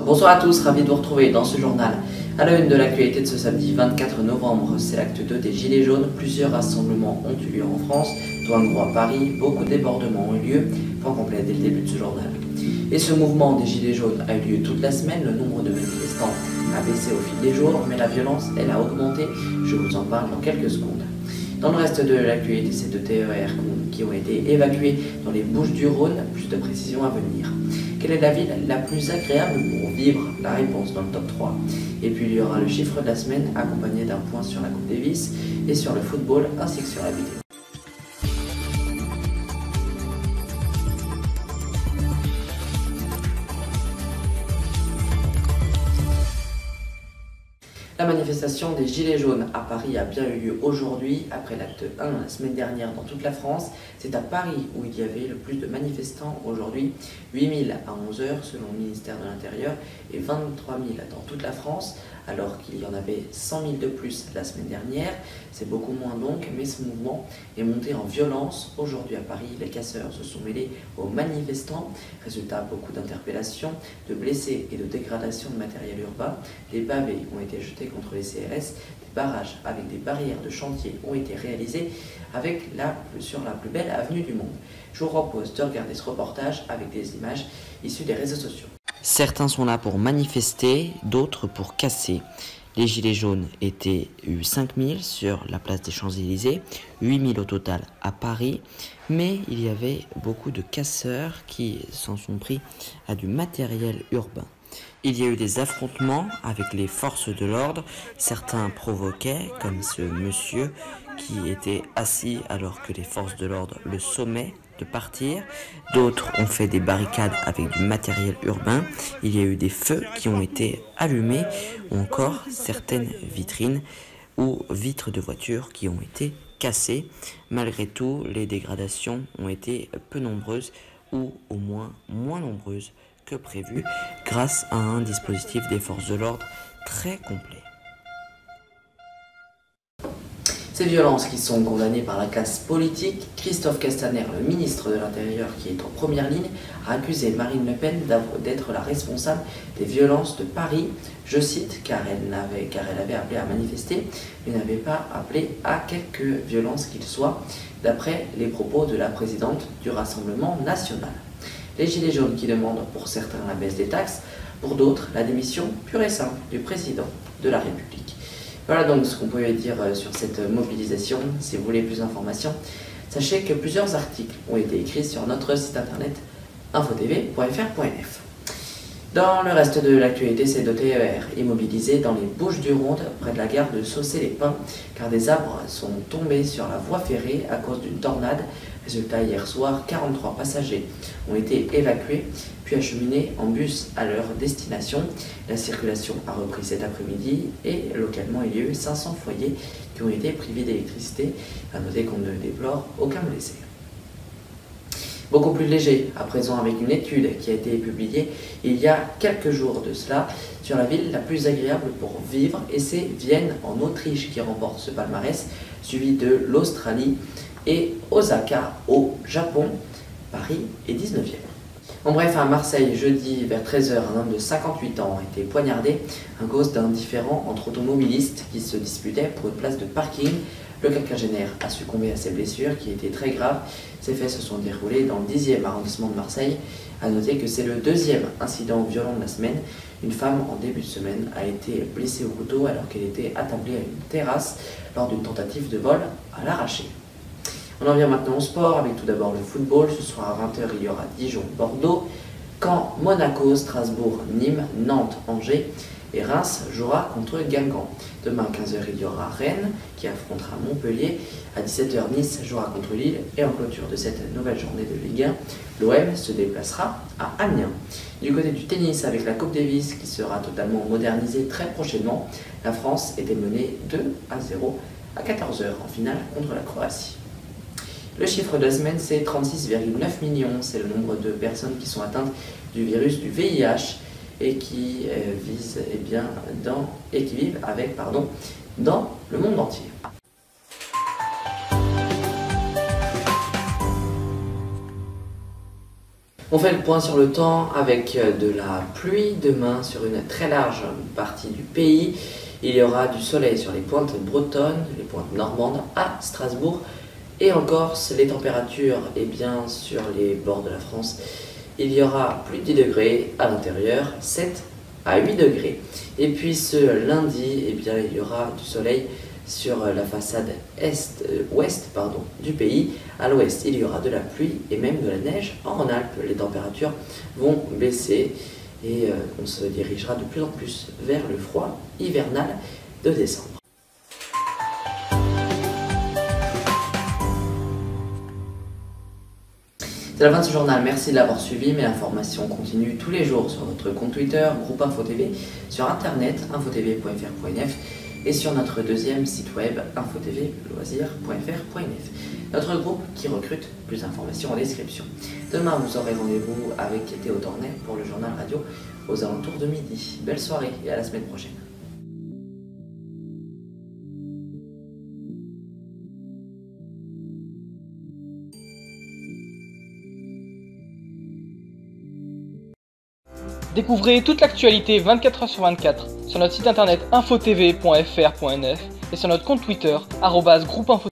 Bonsoir à tous, ravi de vous retrouver dans ce journal. À la une de l'actualité de ce samedi 24 novembre, c'est l'acte 2 des Gilets jaunes. Plusieurs rassemblements ont eu lieu en France, dont un gros à Paris. Beaucoup de débordements ont eu lieu, point complet dès le début de ce journal. Et ce mouvement des Gilets jaunes a eu lieu toute la semaine. Le nombre de manifestants a baissé au fil des jours, mais la violence, elle a augmenté. Je vous en parle dans quelques secondes. Dans le reste de l'actualité, c'est deux TER qui ont été évacués dans les Bouches-du-Rhône. Plus de précisions à venir. Quelle est la ville la plus agréable pour vivre? La réponse dans le top 3. Et puis il y aura le chiffre de la semaine accompagné d'un point sur la Coupe Davis et sur le football ainsi que sur la vidéo. La manifestation des Gilets jaunes à Paris a bien eu lieu aujourd'hui, après l'acte 1 la semaine dernière dans toute la France. C'est à Paris où il y avait le plus de manifestants aujourd'hui, 8000 à 11h selon le ministère de l'Intérieur et 23 000 dans toute la France, alors qu'il y en avait 100 000 de plus la semaine dernière. C'est beaucoup moins donc, mais ce mouvement est monté en violence. Aujourd'hui à Paris, les casseurs se sont mêlés aux manifestants. Résultat, beaucoup d'interpellations, de blessés et de dégradation de matériel urbain. Des pavés ont été jetés contre les CRS, des barrages avec des barrières de chantier ont été réalisés sur la plus belle avenue du monde. Je vous propose de regarder ce reportage avec des images issues des réseaux sociaux. Certains sont là pour manifester, d'autres pour casser. Les Gilets jaunes étaient 5000 sur la place des Champs-Élysées, 8000 au total à Paris, mais il y avait beaucoup de casseurs qui s'en sont pris à du matériel urbain. Il y a eu des affrontements avec les forces de l'ordre. Certains provoquaient, comme ce monsieur qui était assis alors que les forces de l'ordre le sommaient de partir. D'autres ont fait des barricades avec du matériel urbain. Il y a eu des feux qui ont été allumés, ou encore certaines vitrines ou vitres de voitures qui ont été cassées. Malgré tout, les dégradations ont été peu nombreuses, ou au moins moins nombreuses que prévu, grâce à un dispositif des forces de l'ordre très complet. Ces violences qui sont condamnées par la classe politique, Christophe Castaner, le ministre de l'Intérieur qui est en première ligne, a accusé Marine Le Pen d'être la responsable des violences de Paris. Je cite, car elle avait appelé à manifester, mais n'avait pas appelé à quelque violence qu'il soit, d'après les propos de la présidente du Rassemblement national. Les Gilets jaunes qui demandent pour certains la baisse des taxes, pour d'autres la démission pure et simple du président de la République. Voilà donc ce qu'on pouvait dire sur cette mobilisation. Si vous voulez plus d'informations, sachez que plusieurs articles ont été écrits sur notre site internet infotv.fr.nf. Dans le reste de l'actualité, c'est deux TER immobilisés dans les Bouches-du-Rhône, près de la gare de Saucé-les-Pins, car des arbres sont tombés sur la voie ferrée à cause d'une tornade. Résultat, hier soir, 43 passagers ont été évacués, puis acheminés en bus à leur destination. La circulation a repris cet après-midi et localement, il y a eu 500 foyers qui ont été privés d'électricité. À noter qu'on ne déplore aucun blessé. Beaucoup plus léger, à présent avec une étude qui a été publiée il y a quelques jours de cela sur la ville la plus agréable pour vivre, et c'est Vienne en Autriche qui remporte ce palmarès, suivi de l'Australie et Osaka au Japon. Paris est 19e. En bref, à Marseille, jeudi vers 13h, un homme de 58 ans a été poignardé à cause d'un différend entre automobilistes qui se disputaient pour une place de parking. Le quinquagénaire a succombé à ses blessures qui étaient très graves. Ces faits se sont déroulés dans le 10e arrondissement de Marseille. A noter que c'est le deuxième incident violent de la semaine. Une femme en début de semaine a été blessée au couteau alors qu'elle était attablée à une terrasse lors d'une tentative de vol à l'arraché. On en vient maintenant au sport avec tout d'abord le football. Ce soir à 20h, il y aura Dijon-Bordeaux, Caen, Monaco, Strasbourg, Nîmes, Nantes, Angers et Reims jouera contre Guingamp. Demain à 15h, il y aura Rennes qui affrontera Montpellier. À 17h, Nice jouera contre Lille. Et en clôture de cette nouvelle journée de Ligue 1, l'OM se déplacera à Amiens. Du côté du tennis, avec la Coupe Davis qui sera totalement modernisée très prochainement, la France était menée 2-0 à 14h en finale contre la Croatie. Le chiffre de la semaine, c'est 36,9 millions. C'est le nombre de personnes qui sont atteintes du virus du VIH et qui vivent avec dans le monde entier. On fait le point sur le temps avec de la pluie demain sur une très large partie du pays. Il y aura du soleil sur les pointes bretonnes, les pointes normandes, à Strasbourg et en Corse. Les températures, sur les bords de la France, il y aura plus de 10 degrés, à l'intérieur 7 à 8 degrés. Et puis ce lundi, il y aura du soleil sur la façade ouest du pays. À l'ouest, il y aura de la pluie et même de la neige en Rhône-Alpes. Les températures vont baisser et on se dirigera de plus en plus vers le froid hivernal de décembre. C'est la fin de ce journal, merci de l'avoir suivi, mais l'information continue tous les jours sur notre compte Twitter, Groupe Info TV, sur internet, infotv.fr.nf et sur notre deuxième site web, infotvloisirs.fr.nf. Notre groupe qui recrute, plus d'informations en description. Demain, vous aurez rendez-vous avec Théo Tornet pour le journal radio aux alentours de midi. Belle soirée et à la semaine prochaine. Découvrez toute l'actualité 24 h sur 24 sur notre site internet infotv.fr.nf et sur notre compte Twitter @groupeinfo.